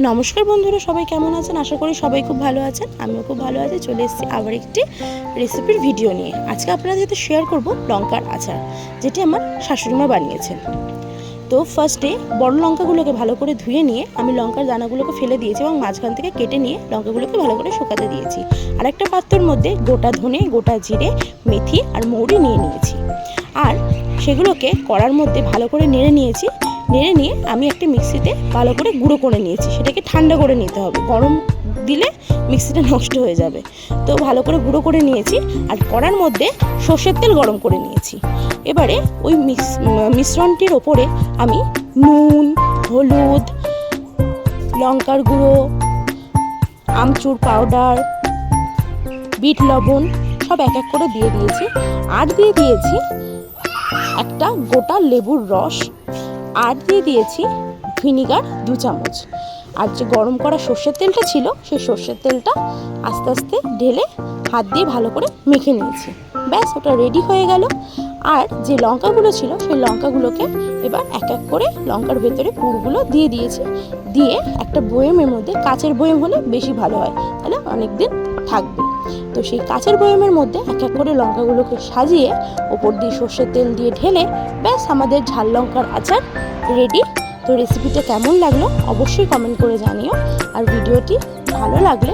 নমস্কার বন্ধুরা, সবাই কেমন আছেন? আশা করি সবাই খুব ভালো আছেন। আমিও খুব ভালো আছি। চলে এসেছি আবার একটি রেসিপির ভিডিও নিয়ে। আজকে আপনাদের সাথে শেয়ার করব লঙ্কার আচার, যেটি আমার শাশুড়িমা বানিয়েছেন। তো ফার্স্টে বড় লঙ্কাগুলোকে ভালো করে ধুয়ে নিয়ে আমি লঙ্কার দানাগুলোকে ফেলে দিয়েছি এবং মাঝখান থেকে কেটে নিয়ে লঙ্কাগুলোকে ভালো করে শুকাতে দিয়েছি। আর একটা পাত্রের মধ্যে গোটা ধনে, গোটা জিরে, মেথি আর মৌরি নিয়ে নিয়েছি। আর সেগুলোকে কড়ার মধ্যে ভালো করে নেড়ে নিয়েছি। নেড়ে নিয়ে আমি একটা মিক্সিতে ভালো করে গুঁড়ো করে নিয়েছি। সেটাকে ঠান্ডা করে নিতে হবে, গরম দিলে মিক্সিটা নষ্ট হয়ে যাবে। তো ভালো করে গুঁড়ো করে নিয়েছি। আর কড়ার মধ্যে সর্ষের তেল গরম করে নিয়েছি। এবারে ওই মিশ্রণটির ওপরে আমি নুন, হলুদ, লঙ্কার গুঁড়ো, আমচুর পাউডার, বিট লবণ সব এক এক করে দিয়ে দিয়েছি। আর দিয়ে দিয়েছি একটা গোটা লেবুর রস, আর দিয়ে দিয়েছি ভিনিগার 2 চামচ। আর যে গরম করা সর্ষের তেলটা ছিল, সেই সর্ষের তেলটা আস্তে আস্তে ঢেলে হাত দিয়ে ভালো করে মেখে নিয়েছি। ব্যাস, ওটা রেডি হয়ে গেল। আর যে লঙ্কাগুলো ছিল, সেই লঙ্কাগুলোকে এবার এক এক করে লঙ্কার ভেতরে পুরগুলো দিয়ে দিয়েছি। দিয়ে একটা বয়েমের মধ্যে, কাচের বয়েম হলে বেশি ভালো হয়, তাহলে অনেক দিন থাকবে। তো সেই কাচের বয়েমের মধ্যে এক এক করে লঙ্কাগুলোকে সাজিয়ে ওপর দিয়ে সর্ষের তেল দিয়ে ঢেলে ব্যাস আমাদের ঝাল লঙ্কার আচার রেডি। তো রেসিপিটা কেমন লাগলো অবশ্যই কমেন্ট করে জানিও। আর ভিডিওটি ভালো লাগলে